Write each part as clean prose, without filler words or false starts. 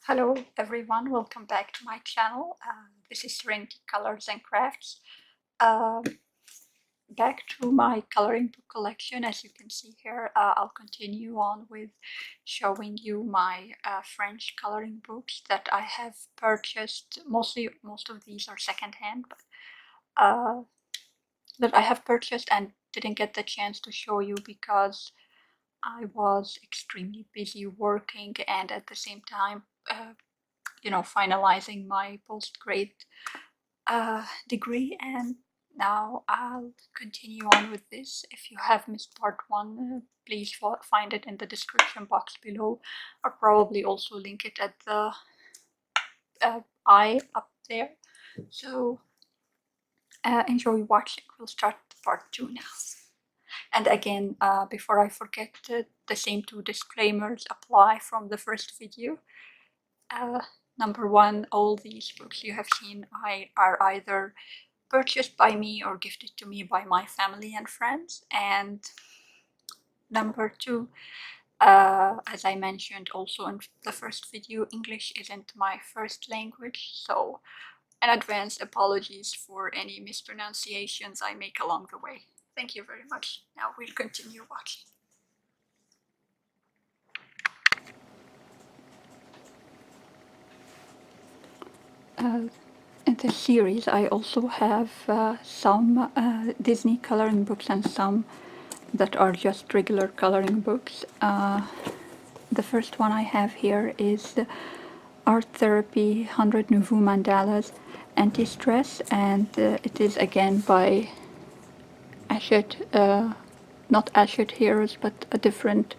Hello everyone, welcome back to my channel. This is Therapie Colors and Crafts. Uh, Back to my coloring book collection. As you can see here, I'll continue on with showing you my French coloring books that I have purchased. Most of these are secondhand, but that I have purchased and didn't get the chance to show you because I was extremely busy working and at the same time finalizing my post-grad degree, and now I'll continue on with this. If you have missed part one, please find it in the description box below, or probably also link it at the eye up there. So enjoy watching. We'll start part two now. And again, before I forget, the same two disclaimers apply from the first video. Number one, all these books you have seen are either purchased by me or gifted to me by my family and friends. And number two, as I mentioned also in the first video, English isn't my first language, so in advance apologies for any mispronunciations I make along the way. Thank you very much. Now we'll continue watching. In this series I also have some Disney coloring books and some that are just regular coloring books. The first one I have here is Art Therapie 100 Nouveau Mandalas Anti-Stress, and it is again by not Ashet Heroes, but a different,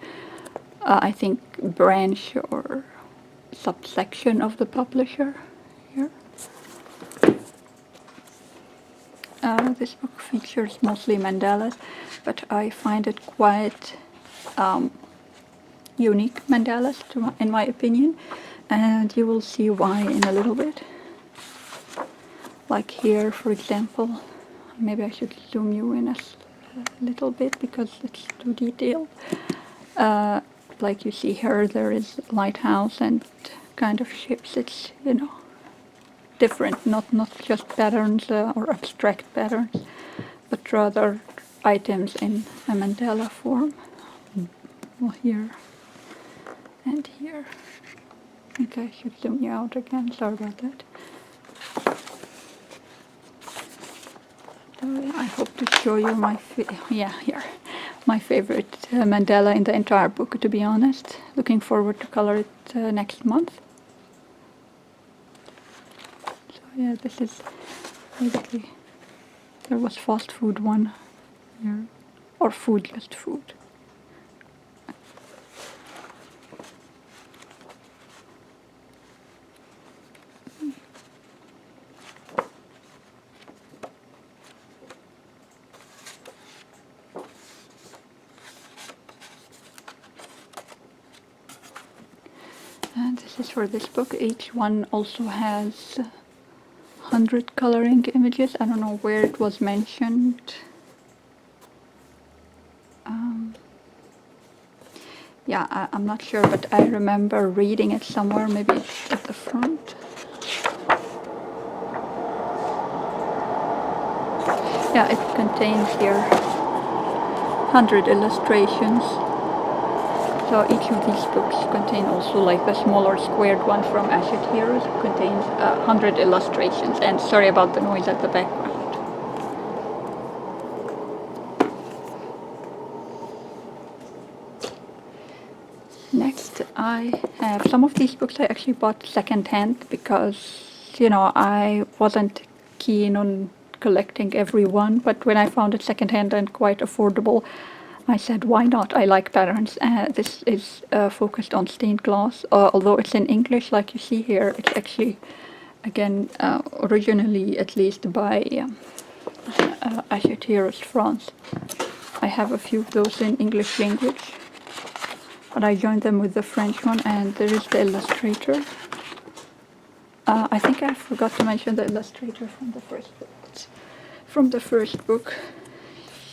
I think, branch or subsection of the publisher here. This book features mostly mandalas, but I find it quite unique mandalas in my opinion, and you will see why in a little bit. Like here, for example, maybe I should zoom you in a little bit because it's too detailed. Like you see here, there is lighthouse and kind of ships. It's, different, not just patterns or abstract patterns, but rather items in a mandala form. Well, here and here. I think I should zoom you out again, sorry about that. So I hope to show you my favorite mandala in the entire book, to be honest. Looking forward to color it next month. So yeah, this is basically, there was fast food one here, or food, just food. And this is for this book. Each one also has 100 coloring images. I don't know where it was mentioned. Yeah, I'm not sure, but I remember reading it somewhere. Maybe it's at the front. Yeah, it contains here 100 illustrations. So each of these books contain also, like the smaller squared one from Ashet Heroes contains 100 illustrations. And sorry about the noise at the background. Next, I have some of these books I actually bought secondhand because, I wasn't keen on collecting every one, but when I found it secondhand and quite affordable, I said, why not? I like patterns. This is focused on stained glass, although it's in English, like you see here. It's actually, again, originally at least by Ashet Heroes France. I have a few of those in English language, but I joined them with the French one, and there is the illustrator. I think I forgot to mention the illustrator from the first book. It's from the first book,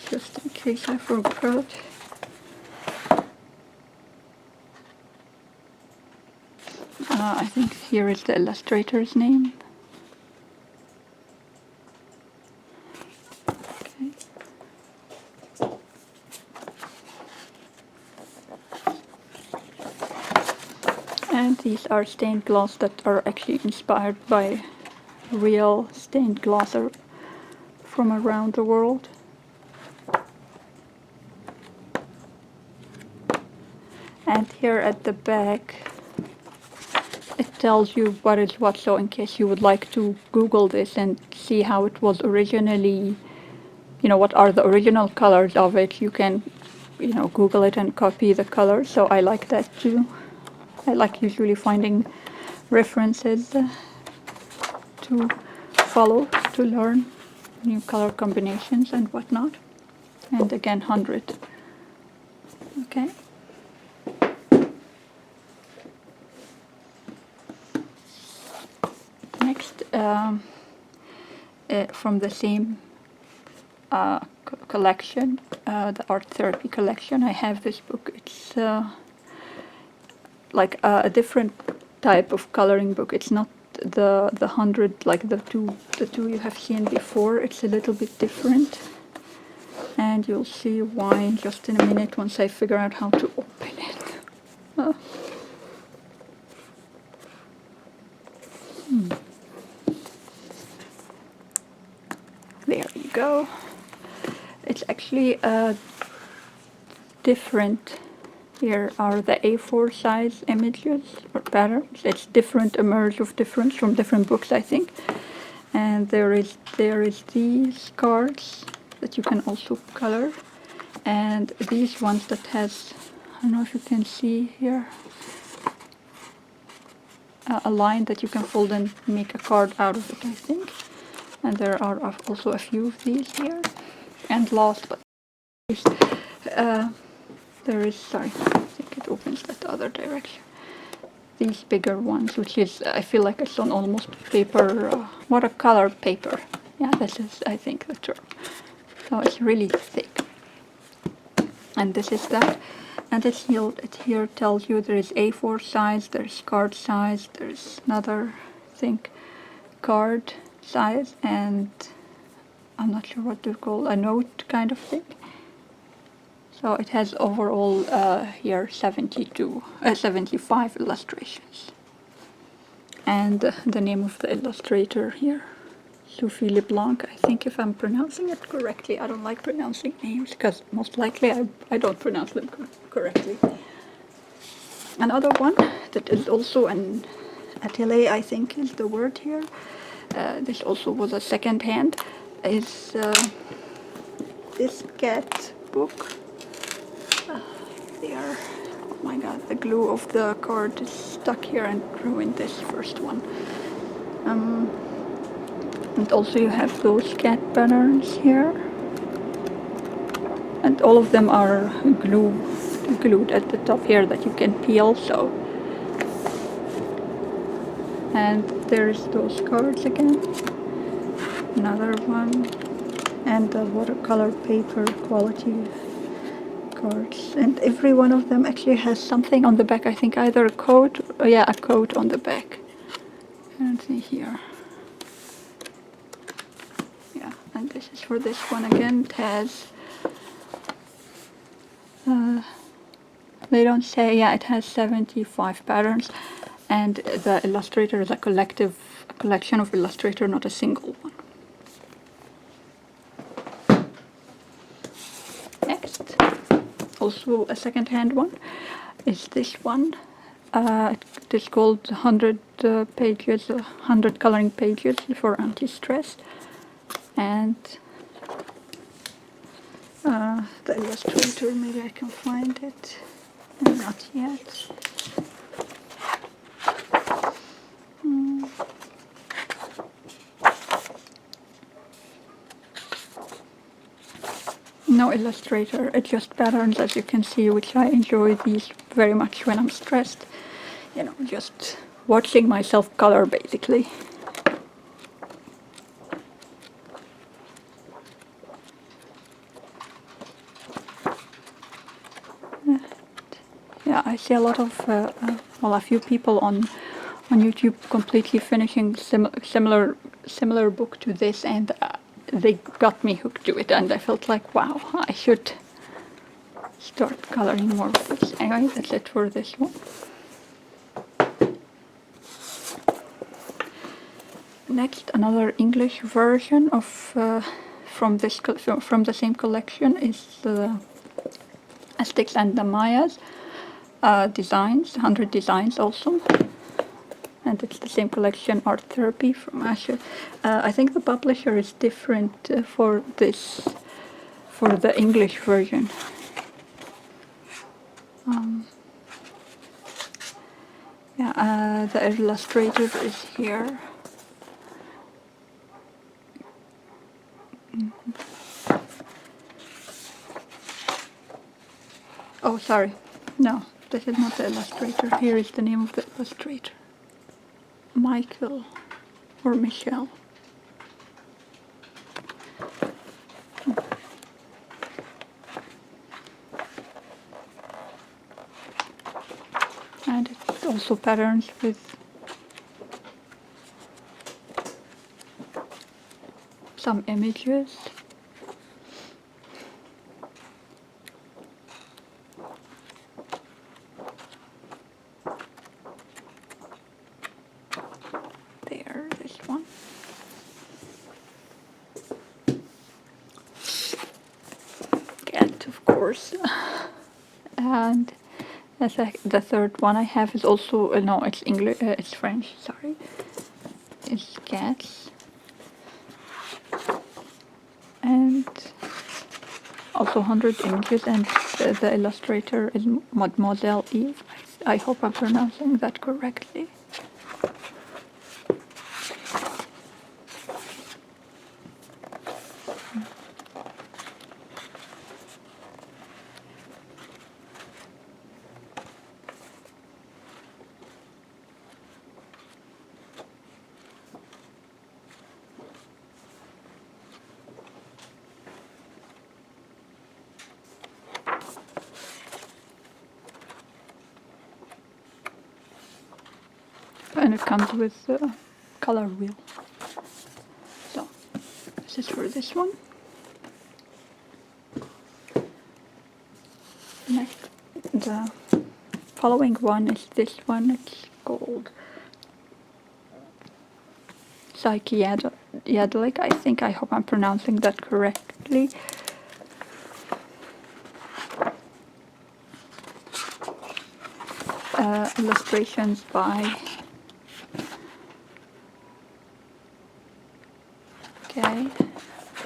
just in case I forgot. I think here is the illustrator's name. Okay. And these are stained glass that are actually inspired by real stained glass from around the world. And here at the back it tells you what is what, so in case you would like to Google this and see how it was originally, you know, what are the original colors of it, you can, you know, Google it and copy the colors. So I like that too. I like usually finding references to follow, to learn new color combinations and whatnot. And again, 100. Okay. Next, from the same collection, the Art Therapie collection, I have this book. It's like a different type of coloring book. It's not the 100 like the two you have seen before. It's a little bit different, and you'll see why just in a minute once I figure out how to open it. There you go. It's actually different. Here are the A4 size images or patterns. It's different, a merge of difference from different books, I think. And there is these cards that you can also color, and these ones that has, I don't know if you can see here, a line that you can fold and make a card out of it, I think. And there are also a few of these here. And last but not least, there is, sorry, I think it opens that other direction. These bigger ones, which is, I feel like it's on almost paper, watercolor paper. Yeah, this is, I think, the term. So it's really thick. And this is that. And it here tells you there is A4 size, there's card size, there's another, I think, card size, and I'm not sure what to call, a note kind of thing. So it has overall here 75 illustrations. And the name of the illustrator here, Sophie Leblanc, I think, if I'm pronouncing it correctly. I don't like pronouncing names because most likely I don't pronounce them correctly. Another one that is also an atelier, I think is the word here. This also was a second hand, is this cat book. There, oh my god, the glue of the card is stuck here and ruined this first one. And also you have those cat patterns here. And all of them are glued at the top here that you can peel, so. And there's those cards again. Another one. And the watercolor paper quality cards, and every one of them actually has something on the back. I think either a coat, a coat on the back. And see here. Yeah, and this is for this one again. It has, they don't say, yeah, it has 75 patterns, and the illustrator is a collection of illustrator, not a single one. Next, also a second-hand one, is this one. It is called 100 pages, 100 coloring pages for anti-stress, and the illustrator, maybe I can find it, not yet. No illustrator, it's just patterns, as you can see, which I enjoy these very much when I'm stressed. You know, just watching myself color, basically. Yeah, I see a lot of, a few people on on YouTube completely finishing similar book to this, and they got me hooked to it, and I felt like, wow, I should start coloring more of this. Anyway, that's it for this one. Next, another English version of from the same collection is Aztecs and the Mayas designs, 100 designs also, and it's the same collection, Art Therapie from Asher. I think the publisher is different for the English version. The illustrator is here. Oh, sorry. No, this is not the illustrator. Here is the name of the illustrator. Michael or Michelle. And it's also patterns with some images. There, this one. Cat, of course. And the third one I have is also, no, it's English, it's French, sorry. It's cats. And also 100 images, and the illustrator is Mademoiselle Eve. I hope I'm pronouncing that correctly. And it comes with a color wheel. So, this is for this one. Next, the following one is this one. It's called Psychedelic. I hope I'm pronouncing that correctly. Illustrations by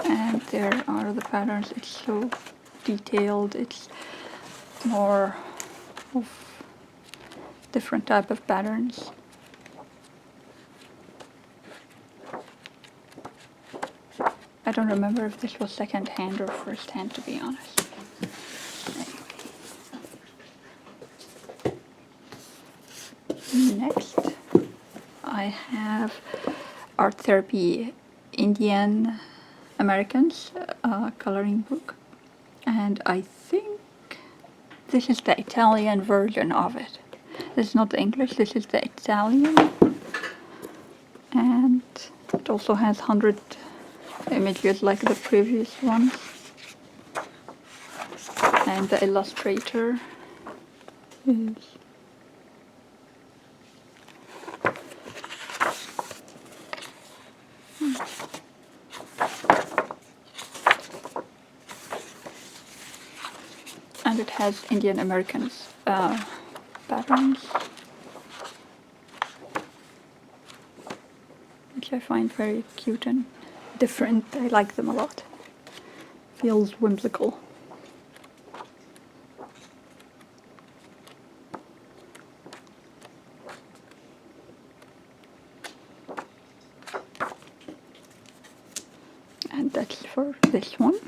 and there are the patterns. It's so detailed. It's more of different type of patterns. I don't remember if this was second hand or first hand, to be honest. Anyway. Next, I have Art Therapie Indian Americans coloring book, and I think this is the Italian version of it. This is not the English, this is the Italian, and it also has 100 images like the previous one, and the illustrator is and it has Indian Americans patterns, which I find very cute and different. I like them a lot. Feels whimsical. And that's for this one.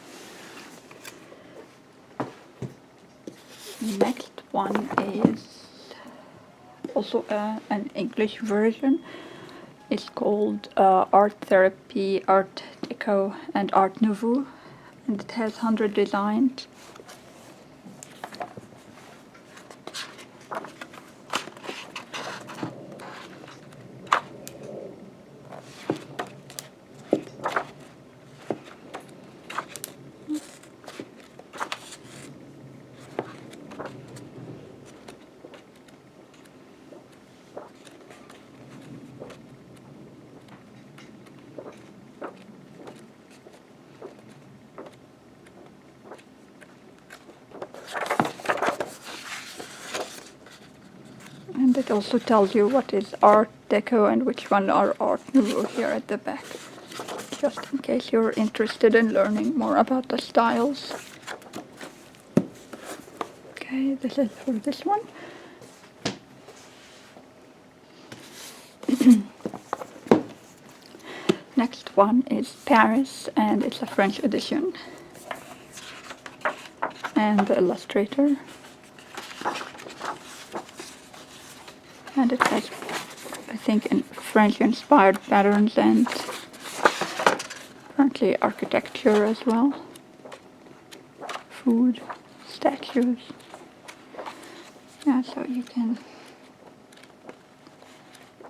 Next one is also an English version. It's called Art Therapie, Art Deco, and Art Nouveau, and it has 100 designs. And it also tells you what is Art Deco and which one are Art Nouveau here at the back, just in case you're interested in learning more about the styles. Okay, this is for this one. Next one is Paris, and it's a French edition. And the illustrator. And it has, I think, French-inspired patterns and apparently architecture as well. Food, statues. Yeah, so you can...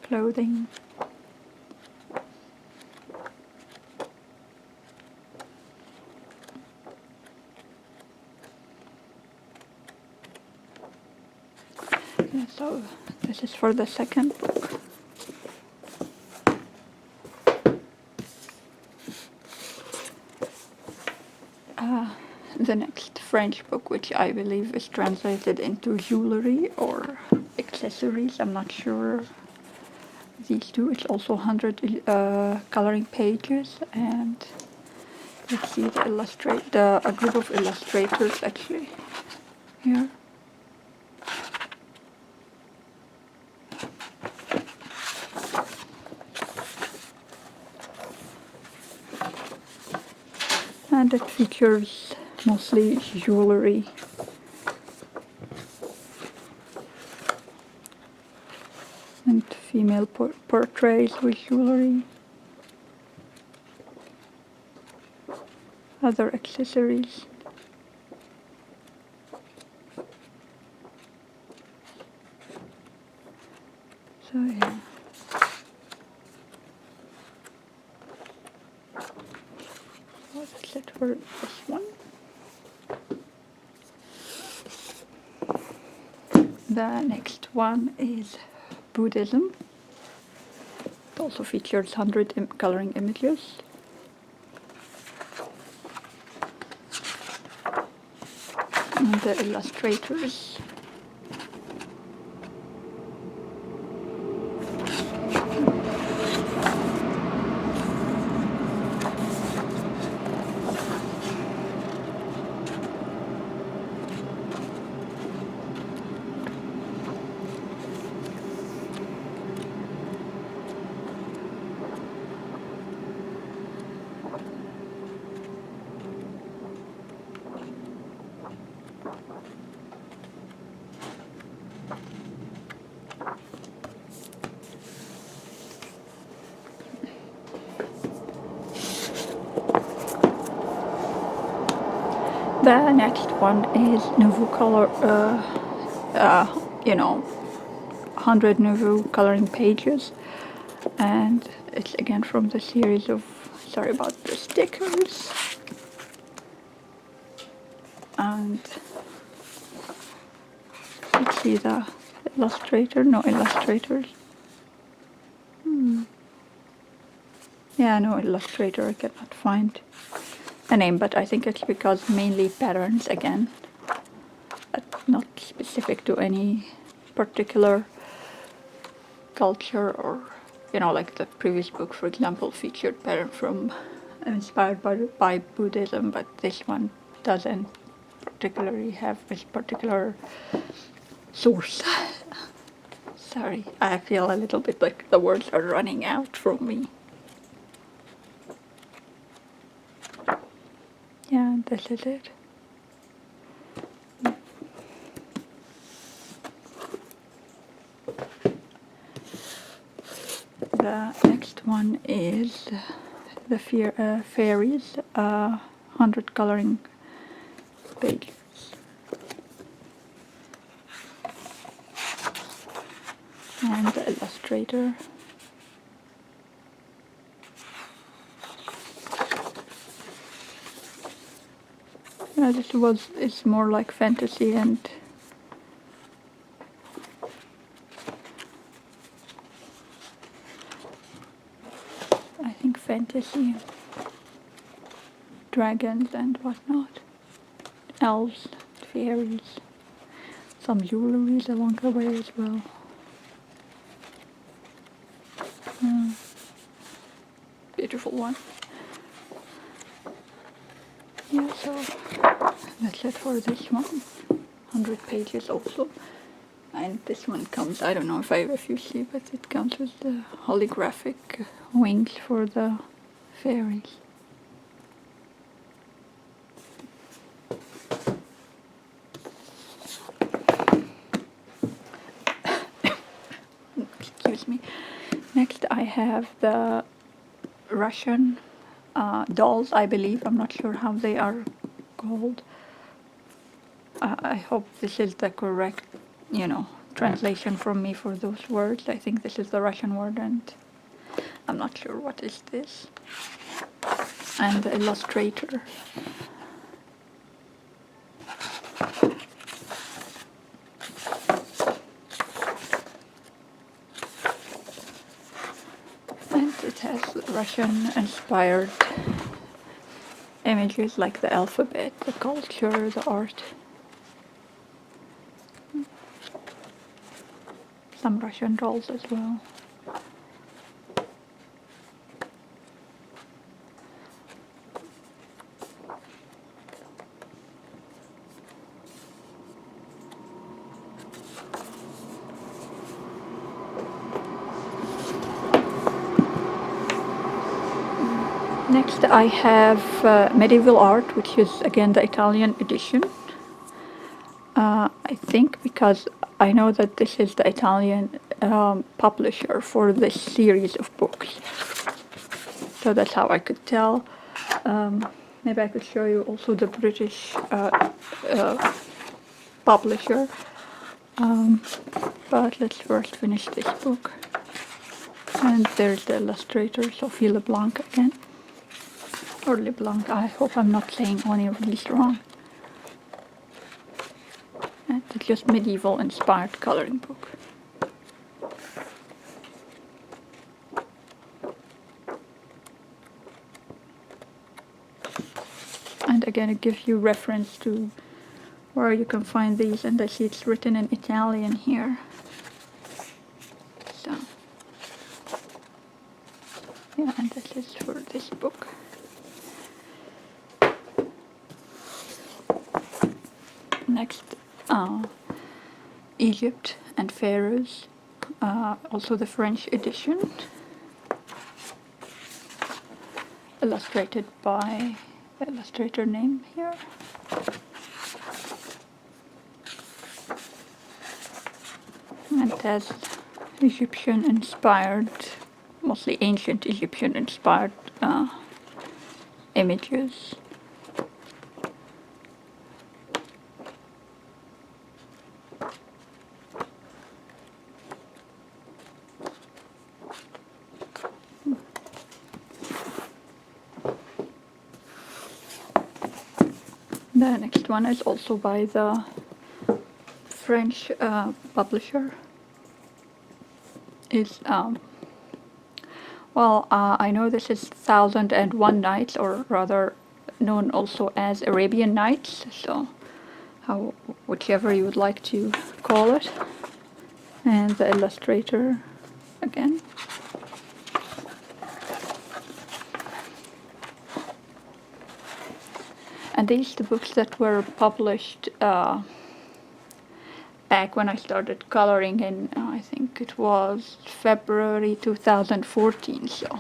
clothing. Yeah, so this is for the second book. The next French book, which I believe is translated into jewelry or accessories, I'm not sure. These two, it's also 100 coloring pages, and let's see a group of illustrators actually here. And it features mostly jewelry. And female portraits with jewelry. Other accessories. So yeah. That's it for this one. The next one is Buddhism. It also features 100 coloring images. And the illustrators. The next one is Nouveau color, 100 Nouveau coloring pages, and it's again from the series of, sorry about the stickers, and let's see the illustrator, no illustrators. Yeah, no illustrator, I cannot find a name, but I think it's because mainly patterns again, not specific to any particular culture, or like the previous book, for example, featured pattern from inspired by Buddhism, but this one doesn't particularly have a particular source. Sorry, I feel a little bit like the words are running out from me. Yeah, this is it. The next one is the Fairies, 100 coloring pages. And the illustrator. Yeah, it's more like fantasy and I think fantasy, dragons and whatnot, elves, fairies, some jewelries along the way as well. one. Yeah, so that's it for this one. 100 pages also. And this one comes, I don't know if you see, but it comes with the holographic wings for the fairies. Excuse me. Next I have the Russian dolls, I believe. I'm not sure how they are called. I hope this is the correct, translation from me for those words. I think this is the Russian word, and I'm not sure what is this. And the Illustrator. And it has Russian-inspired images like the alphabet, the culture, the art. Some Russian dolls as well. Next I have Medieval Art, which is again the Italian edition. I think because I know that this is the Italian publisher for this series of books. So that's how I could tell. Maybe I could show you also the British publisher. But let's first finish this book. And there's the illustrator, Sophie LeBlanc again. Or LeBlanc, I hope I'm not saying any of these wrong. And it's just medieval inspired coloring book. And again, it gives you reference to where you can find these, and I see it's written in Italian here. So, yeah, and that is for this book. Next, Egypte and Pharaohs, also the French edition, illustrated by the illustrator name here. And it has Egyptian inspired, mostly ancient Egyptian inspired images. The next one is also by the French publisher. Is I know this is 1001 Nights, or rather known also as Arabian Nights, so whichever you would like to call it. And the illustrator again. And these are the books that were published back when I started coloring in, I think it was February 2014, so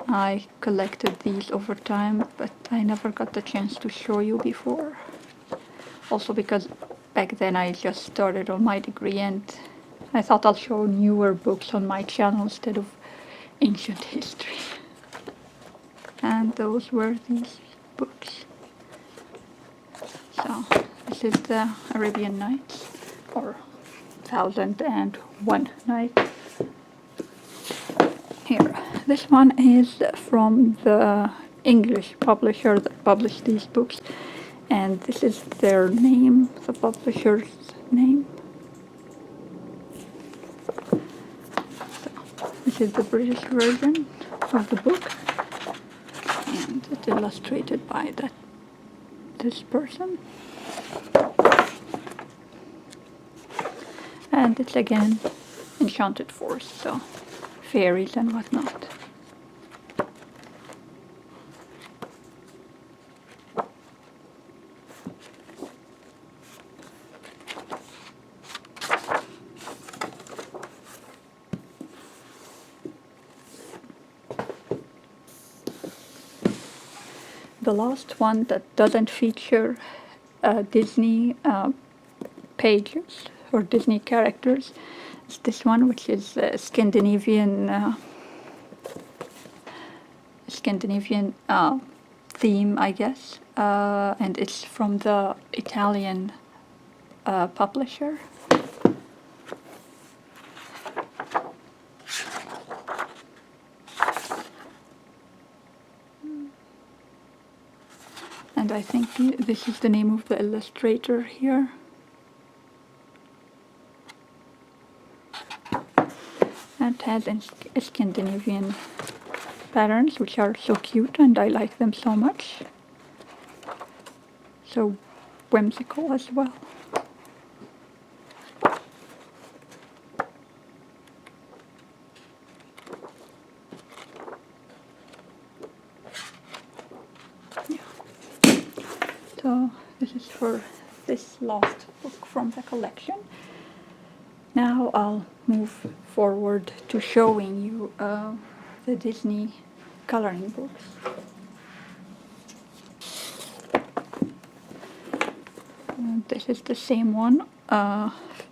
I collected these over time, but I never got the chance to show you before. Also because back then I just started on my degree, and I thought I'll show newer books on my channel instead of ancient history. And those were these books. So this is the Arabian Nights, or 1001 Nights. Here, this one is from the English publisher that published these books, and this is their name, the publisher's name. So, this is the British version of the book, and it's illustrated by this person. And it's again enchanted forest, so fairies and whatnot. the last one that doesn't feature Disney pages or Disney characters is this one, which is Scandinavian theme, I guess, and it's from the Italian publisher. And I think this is the name of the illustrator here. And it has Scandinavian patterns, which are so cute, and I like them so much. So whimsical as well. So this is for this last book from the collection. Now I'll move forward to showing you the Disney coloring books. This is the same one,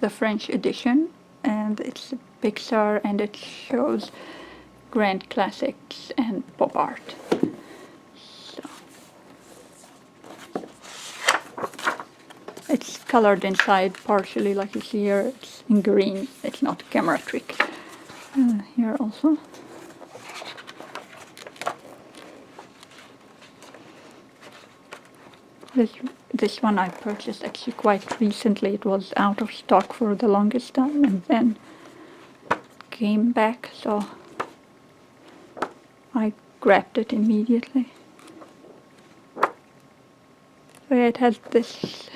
the French edition, and it's a Pixar, and it shows grand classics and pop art. It's colored inside partially, like you see here. It's in green. It's not camera trick. Here also. This one I purchased actually quite recently. It was out of stock for the longest time and then came back, so I grabbed it immediately. So yeah, it has this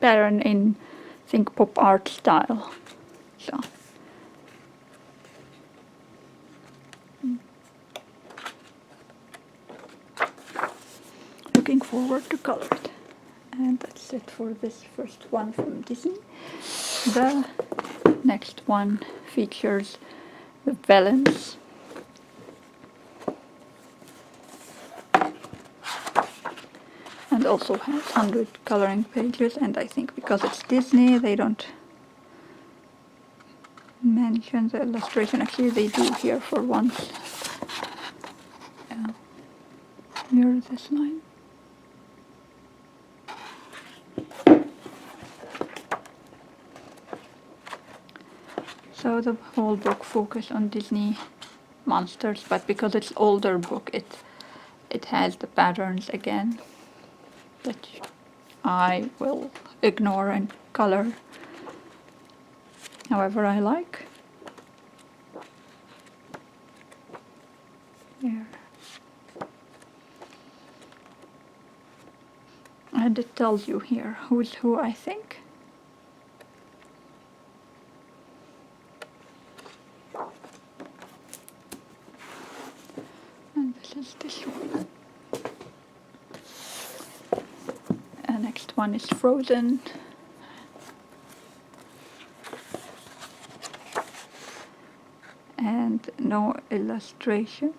pattern in, I think, pop art style. So looking forward to color it. And that's it for this first one from Disney. The next one features the Pharaohs. And also has 100 coloring pages, and I think because it's Disney they don't mention the illustration. Actually they do here for once. Yeah. Here this line. So the whole book focuses on Disney monsters, but because it's older book, it has the patterns again that I will ignore and color however I like. Here. And it tells you here who's who, I think. And this is this one. The next one is Frozen. And no illustrator.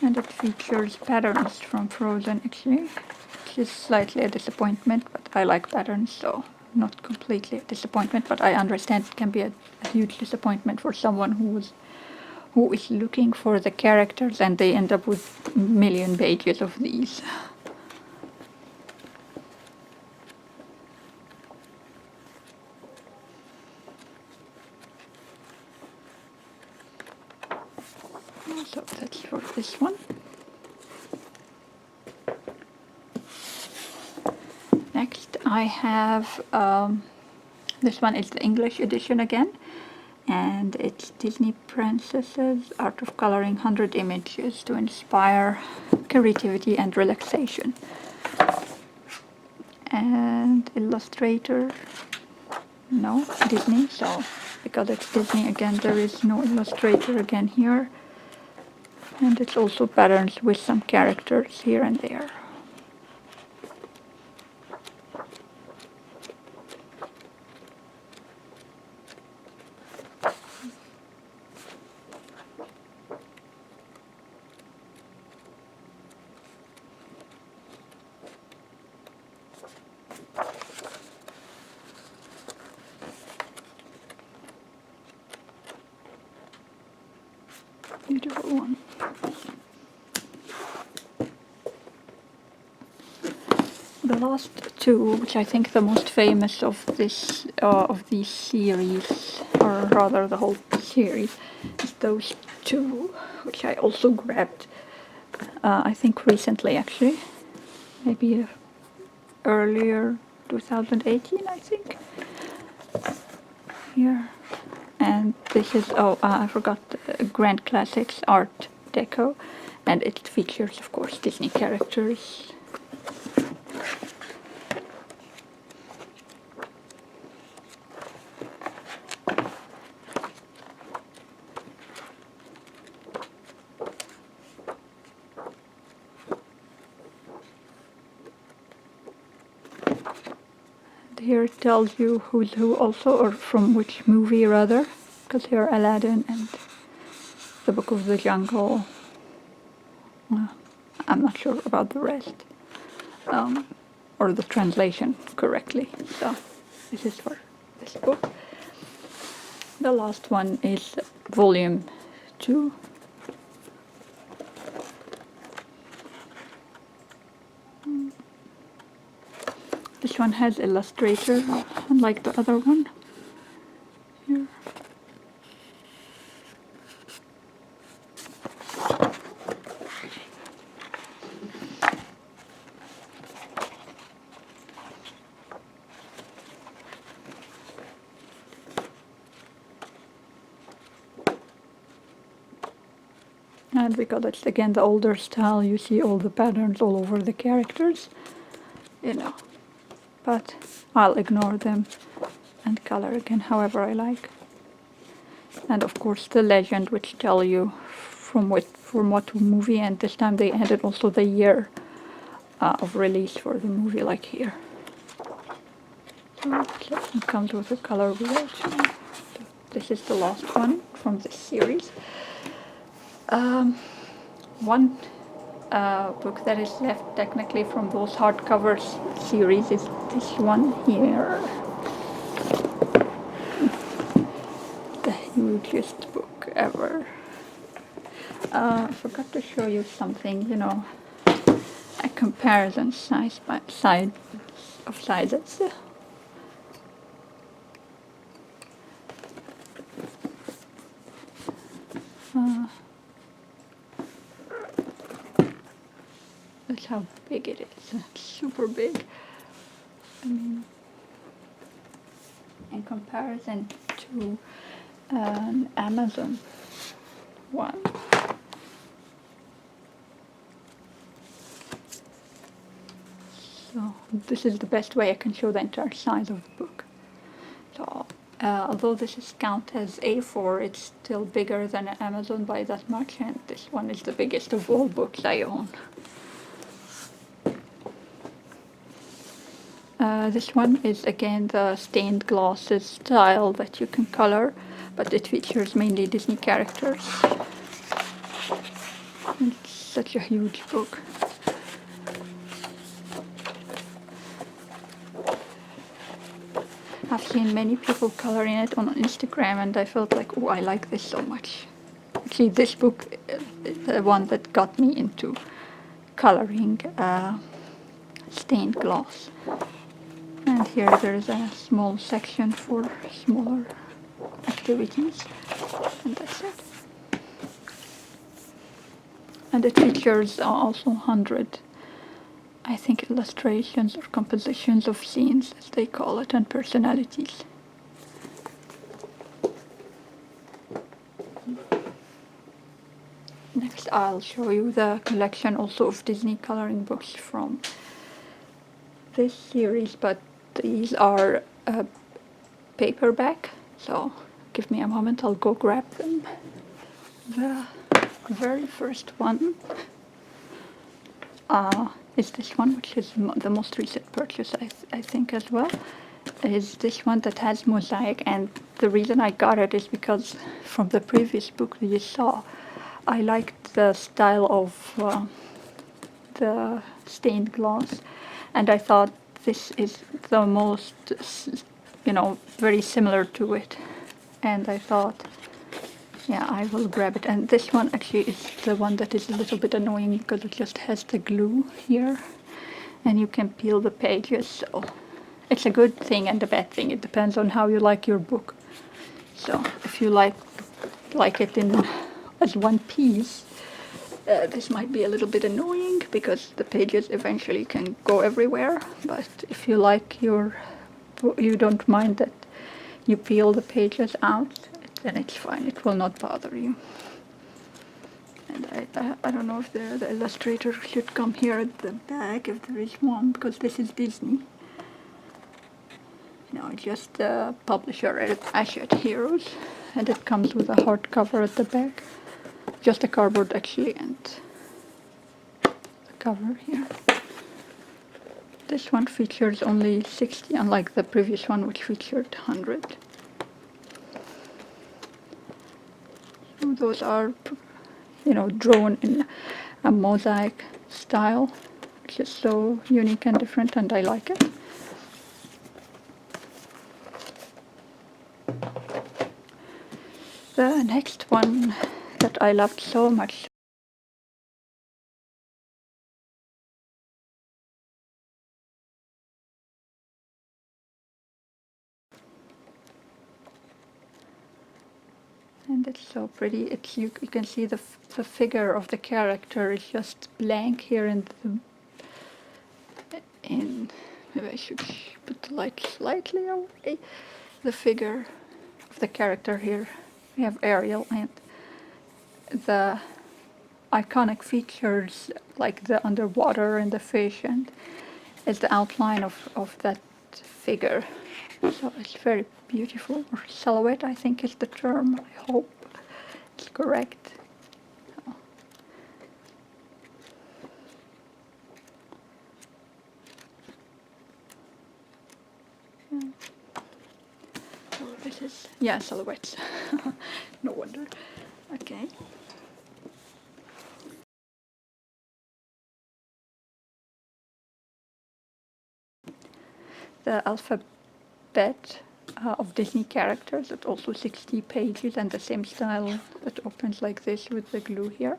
And it features patterns from Frozen actually, which is slightly a disappointment, but I like patterns, so not completely a disappointment, but I understand it can be a huge disappointment for someone who is looking for the characters and they end up with a million pages of these. So that's for this one. Next I have, this one is the English edition again, and it's Disney Princesses, Art of Coloring, 100 Images to Inspire Creativity and Relaxation. And illustrator, no, Disney, so because it's Disney again there is no illustrator again here. And it's also patterns with some characters here and there. Beautiful one. The last two, which I think the most famous of this of these series, or rather the whole series, is those two, which I also grabbed. I think recently, actually, maybe earlier 2018, I think. Here, and this is I forgot, Grand Classics Art Deco, and it features, of course, Disney characters. Here it tells you who's who also, or from which movie rather, because here Aladdin and the Book of the Jungle. I'm not sure about the rest, or the translation correctly. So this is for this book. The last one is volume 2. This one has Illustrator, unlike the other one. Here. And because it's again the older style, you see all the patterns all over the characters, you know. But I'll ignore them and color again however I like. And of course the legend, which tell you from what movie, and this time they added also the year of release for the movie, like here. So it comes with a color wheel. This is the last one from this series. One book that is left technically from those hardcover series is this one here. The hugest book ever. I forgot to show you something, you know, a comparison size by side of sizes. That's how big it is. It's super big. I mean, in comparison to an Amazon one. So this is the best way I can show the entire size of the book. So although this is count as A4, it's still bigger than Amazon by that much, and this one is the biggest of all books I own. This one is again the stained glasses style that you can color, but it features mainly Disney characters. It's such a huge book. I've seen many people coloring it on Instagram, and I felt like, oh, I like this so much. Actually, this book is the one that got me into coloring stained glass. And here there's a small section for smaller activities, and that's it. And it features also 100, I think, illustrations or compositions of scenes, as they call it, and personalities. Next, I'll show you the collection also of Disney coloring books from this series, but these are paperback, so give me a moment, I'll go grab them. The very first one is this one, which is the most recent purchase, I think, as well, is this one that has Mosaic. And the reason I got it is because from the previous book that you saw, I liked the style of the stained glass, and I thought this is the most, you know, very similar to it. And I thought Yeah, I will grab it. And this one actually is the one that is a little bit annoying because it just has the glue here and you can peel the pages. So it's a good thing and a bad thing. It depends on how you like your book. So if you like it in as one piece, this might be a little bit annoying because the pages eventually can go everywhere. But if you like you don't mind that you peel the pages out, then it's fine. It will not bother you. And I don't know if the illustrator should come here at the back if there is one, because this is Disney. No, just the publisher, Ashet Heroes, and it comes with a hardcover at the back. Just a cardboard actually, and the cover here. This one features only 60, unlike the previous one which featured 100. So those are, drawn in a mosaic style, which is so unique and different, and I like it. The next one that I loved so much and it's so pretty. You can see the figure of the character is just blank here maybe I should put the light slightly away. The figure of the character here. We have Ariel and the iconic features like the underwater and the fish, and is the outline of that figure. So it's very beautiful. Or silhouette, I think is the term. I hope it's correct. So. Yeah. So this is, yeah, silhouettes. No wonder. Okay. The alphabet of Disney characters, at also 60 pages, and the same style that opens like this with the glue here.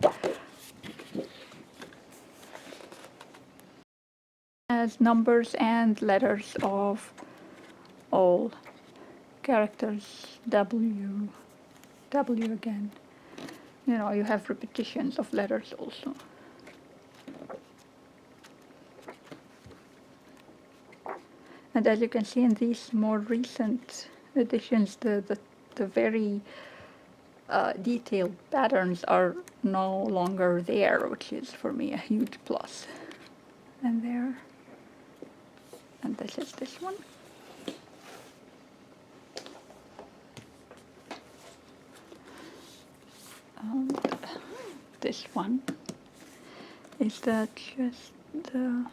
As numbers and letters of all characters, W again. You have repetitions of letters also. And as you can see in these more recent editions, the very detailed patterns are no longer there, which is for me a huge plus. And this is this one. This one is just the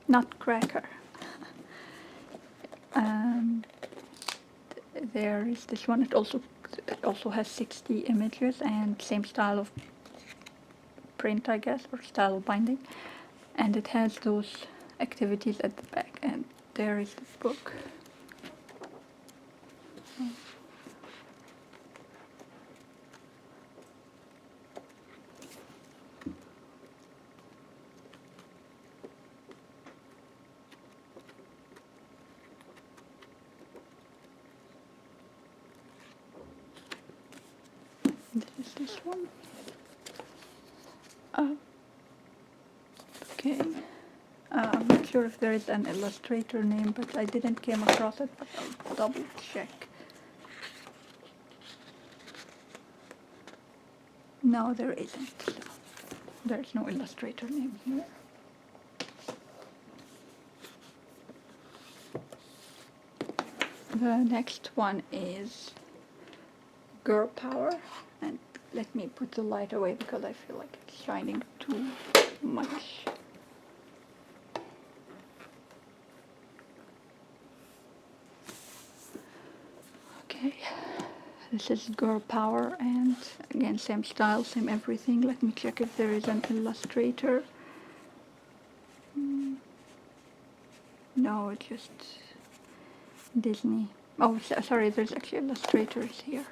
Nutcracker. There is this one. It also has 60 images and same style of print, I guess, or style of binding. And it has those activities at the back. And there is the book. This is this one. Okay. I'm not sure if there is an illustrator name, but I didn't came across it, but I'll double check. No, there isn't. So there's no illustrator name here. The next one is Girl Power, and let me put the light away because I feel like it's shining too much. Okay, this is Girl Power, and again same style, same everything. Let me check if there is an illustrator. No, it's just Disney. Oh, sorry, there's actually illustrators here.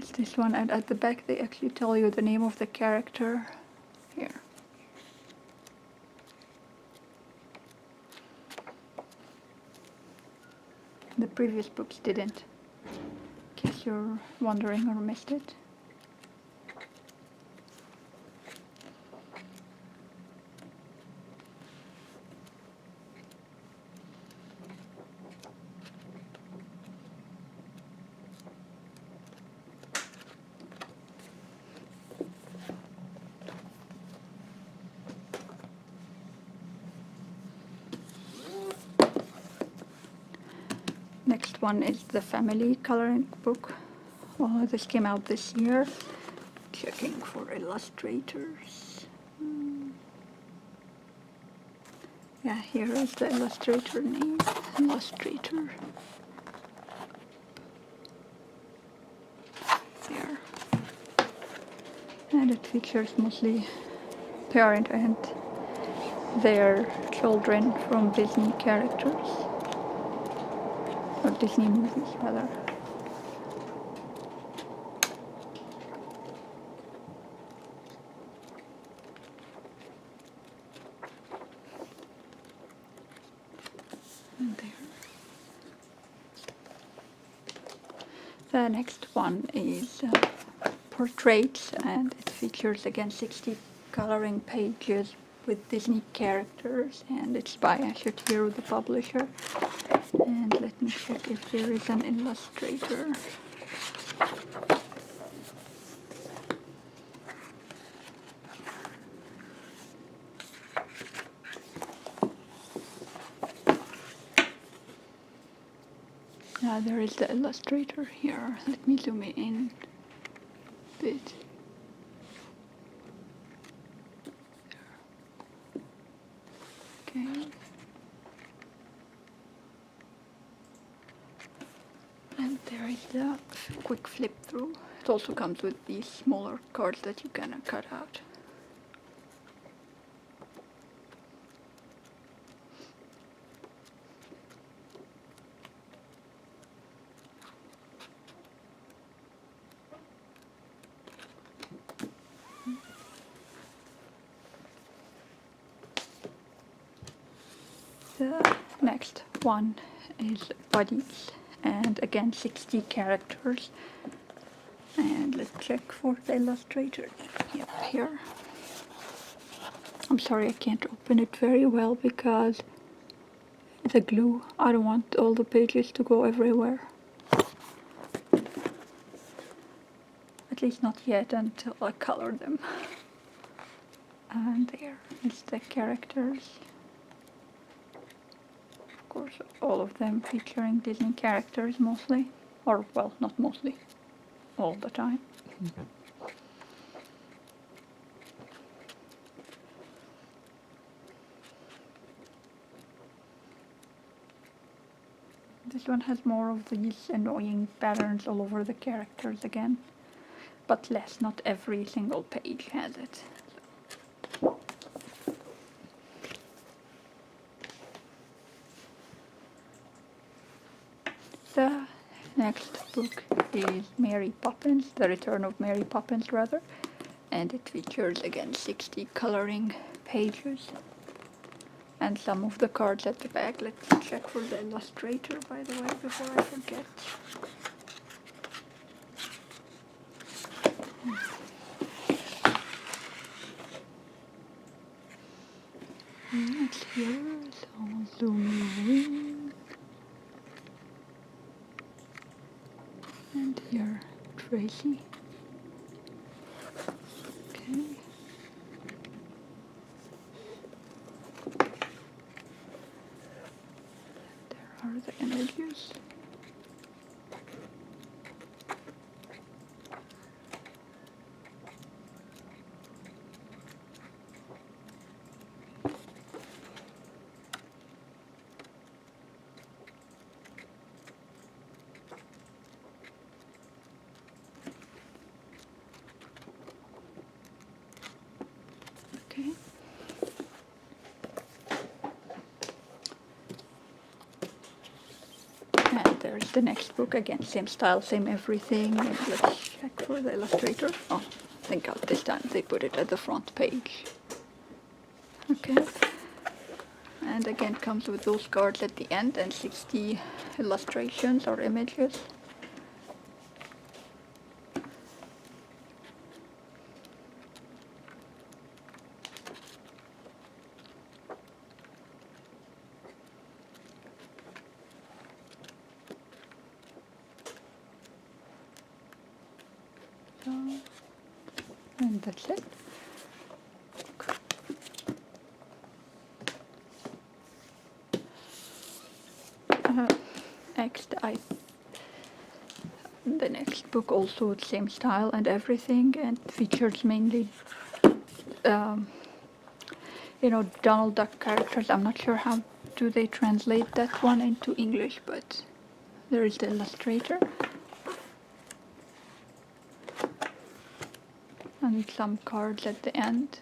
It's this one, and at the back they actually tell you the name of the character. Here. The previous books didn't, in case you're wondering or missed it. Next one is the family coloring book. Oh, this came out this year. Checking for illustrators. Yeah, here is the illustrator name. Illustrator. There. And it features mostly parent and their children from Disney characters. Or Disney movies, rather. And there. The next one is portraits, and it features again 60 coloring pages with Disney characters, and it's by Illustrator, the publisher. And let me check if there is an illustrator. Yeah, there is the illustrator here. Let me zoom in a bit. Okay. And there is the quick flip through. It also comes with these smaller cards that you can cut out. The next one is Buddies, and again 60 characters. And let's check for the illustrator. Yep, here. I'm sorry I can't open it very well because the glue. I don't want all the pages to go everywhere. At least not yet, until I color them. And there is the characters. Of course, all of them featuring Disney characters mostly. Or, well, not mostly. All the time. This one has more of these annoying patterns all over the characters again. But less, not every single page has it. The next book is Mary Poppins, The Return of Mary Poppins rather, and it features again 60 coloring pages and some of the cards at the back. Let's check for the illustrator, by the way, before I forget. It's here, so I'll zoom in. And here, Tracy. Okay. There are the images. Okay. And there's the next book again, same style, same everything. And let's check for the illustrator. Oh, thank God, this time they put it at the front page. Okay. And again comes with those cards at the end and 60 illustrations or images. So, and that's it. Next, the next book also the same style and everything, and features mainly, Donald Duck characters. I'm not sure how do they translate that one into English, but there is the illustrator and some cards at the end.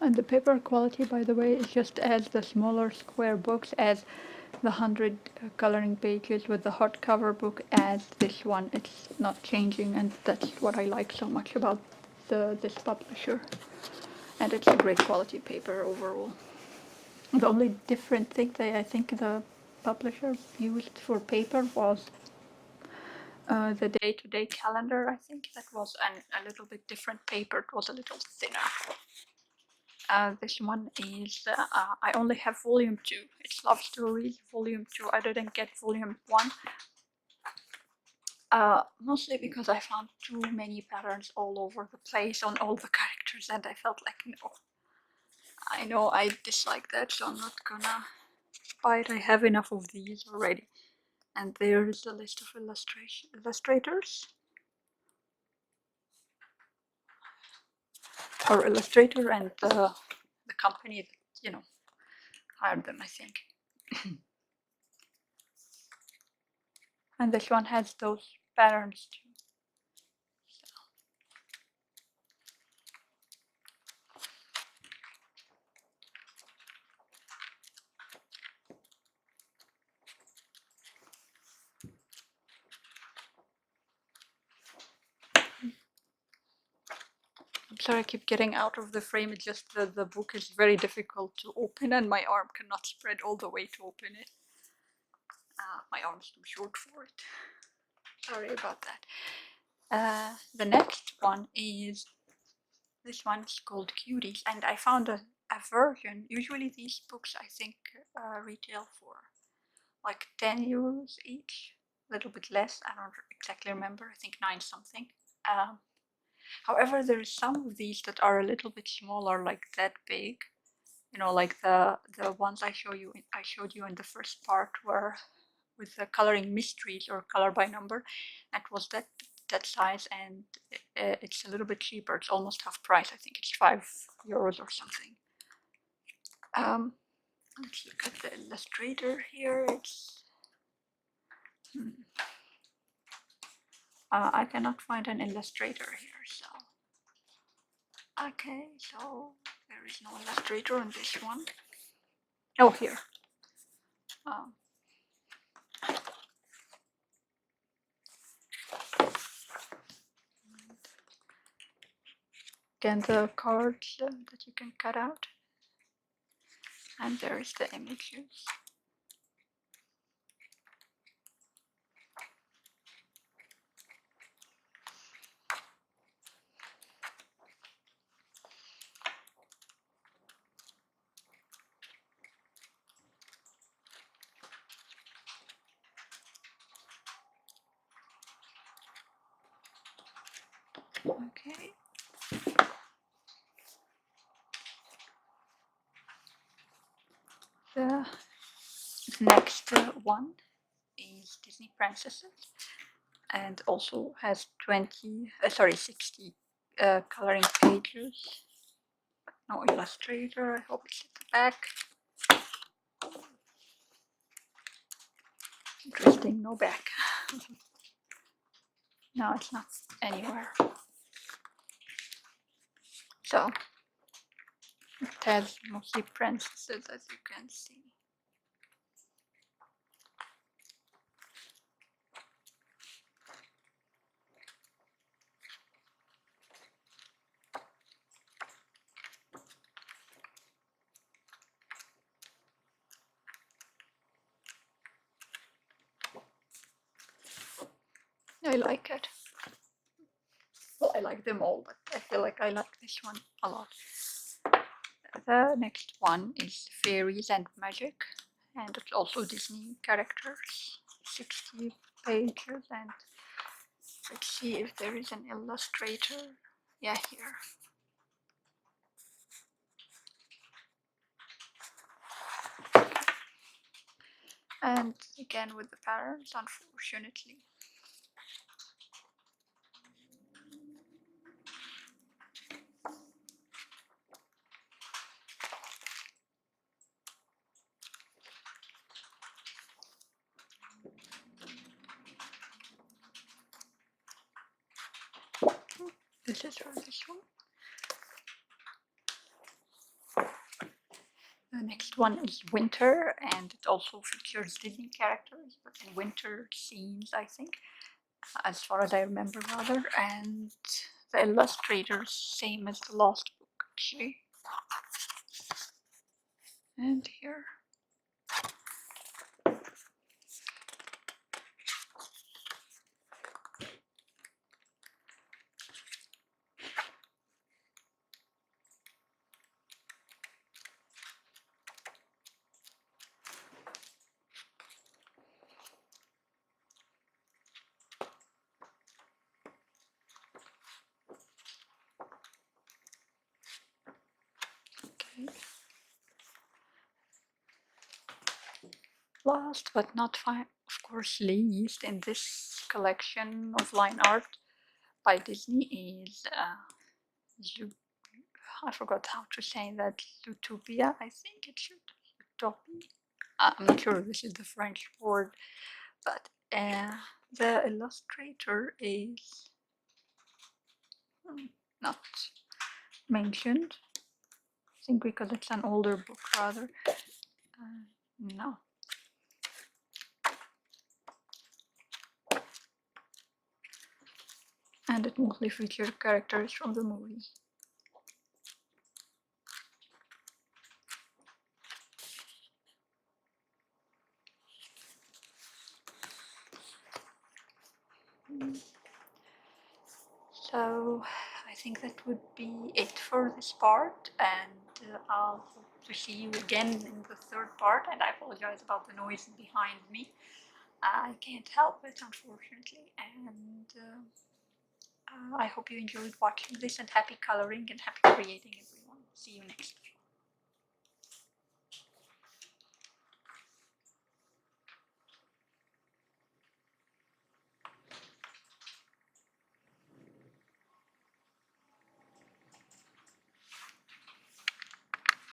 And the paper quality, by the way, is just as the smaller square books as the 100 coloring pages with the hardcover book as this one. It's not changing, and that's what I like so much about this publisher. And it's a great quality paper overall. The only different thing that I think the publisher used for paper was the day-to-day calendar. I think that was a little bit different paper. It was a little thinner. This one is, I only have volume 2. It's Love Stories, volume 2. I didn't get volume 1. Mostly because I found too many patterns all over the place on all the characters, and I felt like, no. I know I dislike that, so I'm not gonna buy it. I have enough of these already. And there is the list of illustrators. Or illustrator and the company that, hired them, I think. And this one has those patterns too. I'm sorry I keep getting out of the frame. It's just that the book is very difficult to open and my arm cannot spread all the way to open it. My arm's too short for it. Sorry about that. The next one is, this one's called Cuties, and I found a version. Usually these books I think retail for like 10 euros each, a little bit less, I don't exactly remember, I think 9 something. However, there is some of these that are a little bit smaller, like that big, like the ones I showed you in the first part, where with the coloring mysteries or color by number, it was that size, and it's a little bit cheaper. It's almost half price. I think it's 5 euros or something. Let's look at the illustrator here. It's I cannot find an illustrator here, so okay, so there is no illustrator on this one. Oh, here. Then the cards that you can cut out, and there is the images. Okay. The next one is Disney Princesses, and also has 60 coloring pages. No Illustrator. I hope it's at the back. Interesting, no back. No, it's not anywhere. So it has mostly princesses, as you can see. I like it. Well, I like them all, but I feel like I like this one a lot. The next one is Fairies and Magic, and it's also Disney characters. 60 pages, and let's see if there is an illustrator. Yeah, here. And again with the patterns, unfortunately. This is for this one. The next one is Winter, and it also features Disney characters, but in winter scenes, I think, as far as I remember, rather. And the illustrators, same as the last book, actually. And here. Okay. Last but not of course least in this collection of line art by Disney is I forgot how to say that. Zootopia, I think it should. Zootopia. I'm not sure if this is the French word, but the illustrator is not mentioned. I think because it's an older book, rather. No. And it mostly featured characters from the movie. So I think that would be it for this part, and I'll hope to see you again in the third part, and I apologize about the noise behind me. I can't help it, unfortunately, and I hope you enjoyed watching this, and happy coloring and happy creating, everyone. See you next time.